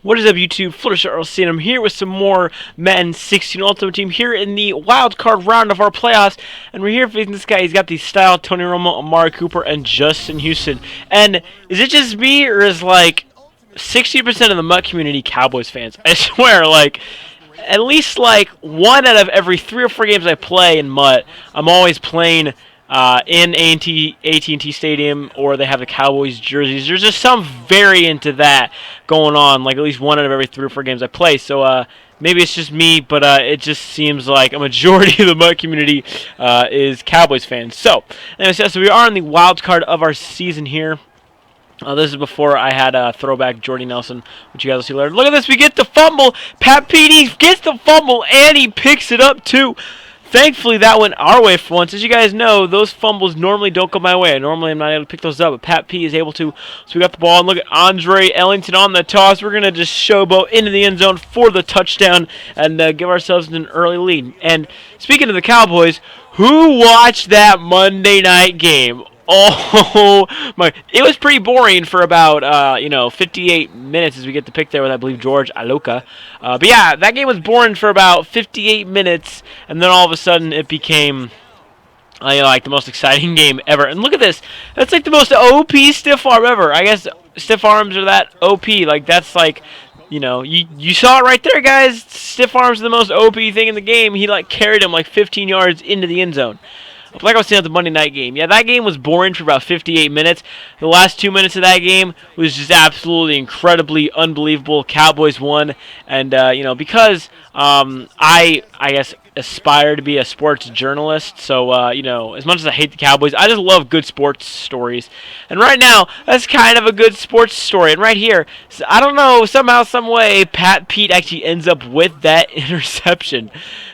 What is up, YouTube? Fluttershy RLC, and I'm here with some more Madden 16 Ultimate Team here in the wild card round of our playoffs. And we're here facing this guy. He's got the style Tony Romo, Amari Cooper, and Justin Houston. And is it just me, or is like 60% of the MUT community Cowboys fans? I swear, like at least like 1 out of every 3 or 4 games I play in MUT, I'm always playing in AT&T Stadium, or they have the Cowboys jerseys. There's just some variant to that going on, like at least 1 out of every 3 or 4 games I play. So maybe it's just me, but it just seems like a majority of the MUT community is Cowboys fans. So, anyways, so we are in the wild card of our season here. This is before I had a throwback Jordy Nelson, which you guys will see later. Look at this. We get the fumble. Pat Petey gets the fumble, and he picks it up, too. Thankfully, that went our way for once. As you guys know, those fumbles normally don't go my way. Normally, I'm not able to pick those up, but Pat P is able to. So we got the ball, and look at Andre Ellington on the toss. We're going to just showboat into the end zone for the touchdown and give ourselves an early lead. And speaking of the Cowboys, who watched that Monday night game? Oh my! It was pretty boring for about 58 minutes as we get the pick there with, I believe, George Aloka. But yeah, that game was boring for about 58 minutes, and then all of a sudden it became like the most exciting game ever. And look at this. That's like the most OP stiff arm ever. I guess stiff arms are that OP. Like that's like, you saw it right there, guys. Stiff arms are the most OP thing in the game. He like carried him like 15 yards into the end zone. Like I was saying at the Monday night game. Yeah, that game was boring for about 58 minutes. The last 2 minutes of that game was just absolutely incredibly unbelievable. Cowboys won, and because I guess aspire to be a sports journalist. So as much as I hate the Cowboys, I just love good sports stories. And right now, that's kind of a good sports story. And right here, I don't know, somehow, some way, Pat Pete actually ends up with that interception.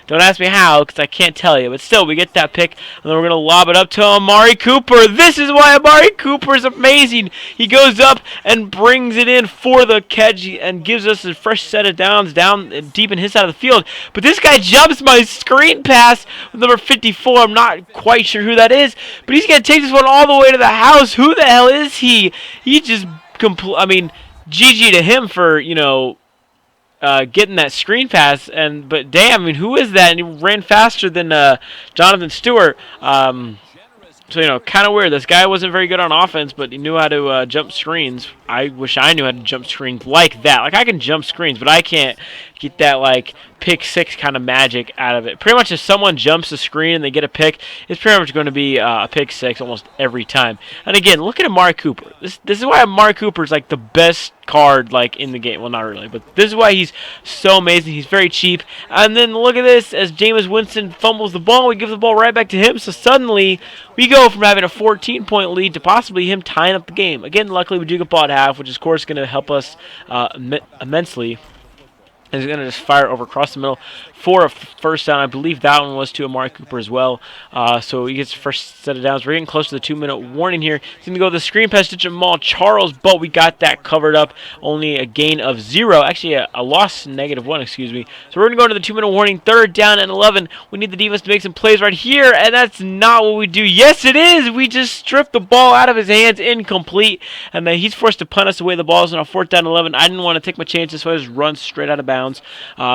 Don't ask me how, because I can't tell you. But still, we get that pick, and then we're going to lob it up to Amari Cooper. This is why Amari Cooper is amazing. He goes up and brings it in for the catch and gives us a fresh set of downs down deep in his side of the field. But this guy jumps my screen pass with number 54. I'm not quite sure who that is, but he's going to take this one all the way to the house. Who the hell is he? He just, GG to him for, getting that screen pass, but damn, who is that? And he ran faster than Jonathan Stewart. So, kind of weird. This guy wasn't very good on offense, but he knew how to jump screens. I wish I knew how to jump screens like that. Like, I can jump screens, but I can't get that, like, pick six kind of magic out of it. Pretty much if someone jumps the screen and they get a pick, it's pretty much going to be a pick six almost every time. And again, look at Amari Cooper. This is why Amari Cooper is, like, the best card, like, in the game. Well, not really, but this is why he's so amazing. He's very cheap. And then look at this. As Jameis Winston fumbles the ball, we give the ball right back to him. So suddenly, we go from having a 14-point lead to possibly him tying up the game. Again, luckily, we do get ball at half, which is, of course, going to help us immensely. He's going to just fire over across the middle for a first down. I believe that one was to Amari Cooper as well. So he gets the first set of downs. We're getting close to the 2-minute warning here. He's going to go the screen pass to Jamal Charles, but we got that covered up. Only a gain of 0. Actually, a loss, -1, excuse me. So we're going to go to the 2-minute warning. 3rd down and 11. We need the defense to make some plays right here, and that's not what we do. Yes, it is. We just stripped the ball out of his hands, incomplete, and then he's forced to punt us away the balls on a 4th down and 11. I didn't want to take my chances, so I just run straight out of bounds.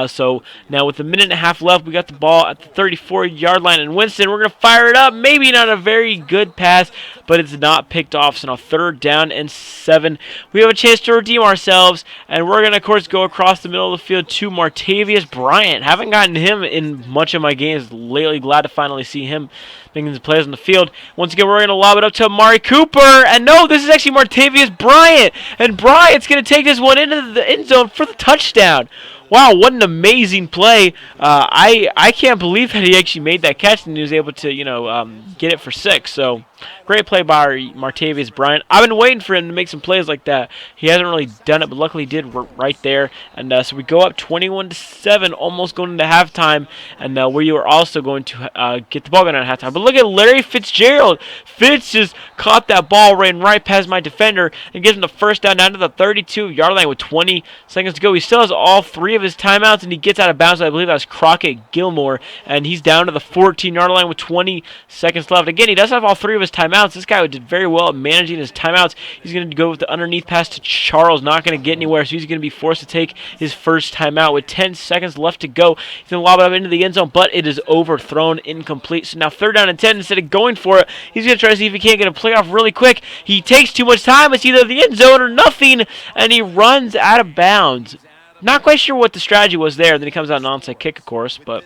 So now with a minute and a half left, we got the ball at the 34-yard line, and Winston, we're going to fire it up. Maybe not a very good pass, but it's not picked off. So now 3rd down and 7. We have a chance to redeem ourselves, and we're going to, of course, go across the middle of the field to Martavius Bryant. Haven't gotten him in much of my games lately. Glad to finally see him making some plays on the field. Once again, we're going to lob it up to Amari Cooper, and no, this is actually Martavius Bryant, and Bryant's going to take this one into the end zone for the touchdown. Wow, what an amazing play. I can't believe that he actually made that catch and he was able to, get it for 6. So, great play by Martavius Bryant. I've been waiting for him to make some plays like that. He hasn't really done it, but luckily he did right there. And so we go up 21-7, almost going into halftime. And we were also going to get the ball going at halftime. But look at Larry Fitzgerald. Fitz just caught that ball, ran right past my defender, and gives him the first down to the 32-yard line with 20 seconds to go. He still has all 3 of his timeouts, and he gets out of bounds. I believe that was Crockett Gilmore, and he's down to the 14-yard line with 20 seconds left. Again, he does have all 3 of his his timeouts. This guy did very well at managing his timeouts. He's going to go with the underneath pass to Charles. Not going to get anywhere, so he's going to be forced to take his first timeout with 10 seconds left to go. He's going to lob it up into the end zone, but it is overthrown, incomplete. So now 3rd down and 10. Instead of going for it, he's going to try to see if he can't get a playoff really quick. He takes too much time. It's either the end zone or nothing, and he runs out of bounds. Not quite sure what the strategy was there. Then he comes out an onside kick, of course, but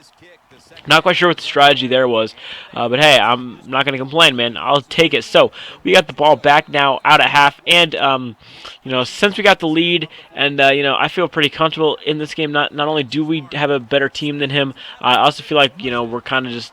not quite sure what the strategy there was. But hey, I'm not going to complain, man. I'll take it. So we got the ball back now out at half, and since we got the lead, and I feel pretty comfortable in this game. Not only do we have a better team than him, I also feel like we're kind of just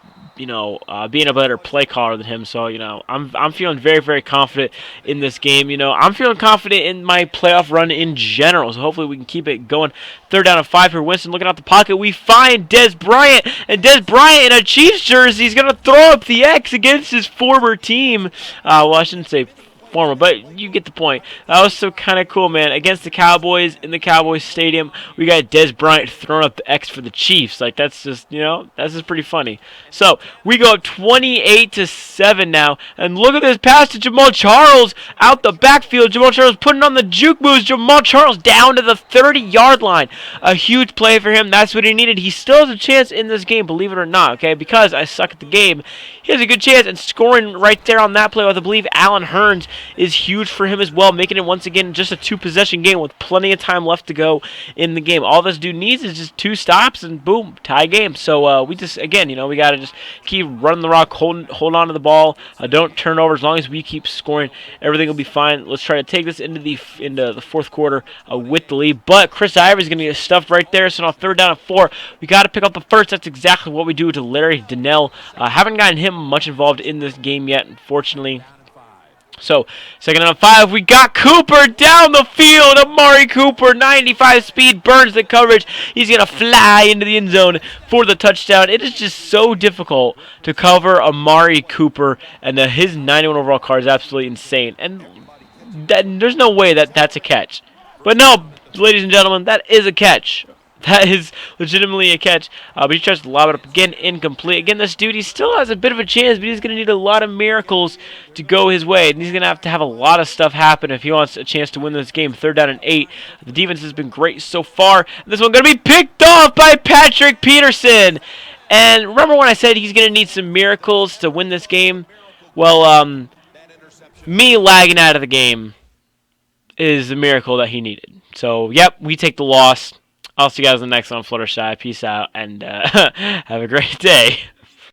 being a better play caller than him. So, I'm feeling very, very confident in this game. I'm feeling confident in my playoff run in general. So hopefully we can keep it going. 3rd down and 5 for Winston. Looking out the pocket, we find Des Bryant. And Des Bryant in a Chiefs jersey is going to throw up the X against his former team. Well, I shouldn't say former, but you get the point. That was so kind of cool, man. Against the Cowboys in the Cowboys Stadium, we got Des Bryant throwing up the X for the Chiefs. Like, that's just, that's just pretty funny. So we go up 28-7 now, and look at this pass to Jamal Charles out the backfield. Jamal Charles putting on the juke moves. Jamal Charles down to the 30-yard line. A huge play for him. That's what he needed. He still has a chance in this game, believe it or not. Okay, because I suck at the game, he has a good chance, and scoring right there on that play with, I believe, Allen Hurns is huge for him as well, making it once again just a 2-possession game with plenty of time left to go in the game. All this dude needs is just 2 stops and boom, tie game. So we just, again, we got to just keep running the rock, hold on to the ball, don't turn over. As long as we keep scoring, everything will be fine. Let's try to take this into the 4th quarter with the lead. But Chris Ivory's going to get stuffed right there. So now 3rd down and 4, we got to pick up the first. That's exactly what we do to Larry Donnell. Haven't gotten him much involved in this game yet, unfortunately. So, 2nd down and 5, we got Cooper down the field. Amari Cooper, 95 speed, burns the coverage. He's going to fly into the end zone for the touchdown. It is just so difficult to cover Amari Cooper, and his 91 overall card is absolutely insane. And there's no way that that's a catch. But no, ladies and gentlemen, that is a catch. That is legitimately a catch. But he tries to lob it up again, incomplete. Again, this dude, he still has a bit of a chance, but he's going to need a lot of miracles to go his way. And he's going to have a lot of stuff happen if he wants a chance to win this game. 3rd down and 8. The defense has been great so far. And this one going to be picked off by Patrick Peterson. And remember when I said he's going to need some miracles to win this game? Well, me lagging out of the game is the miracle that he needed. So, yep, we take the loss. I'll see you guys in the next one, Fluttershy. Peace out, and have a great day.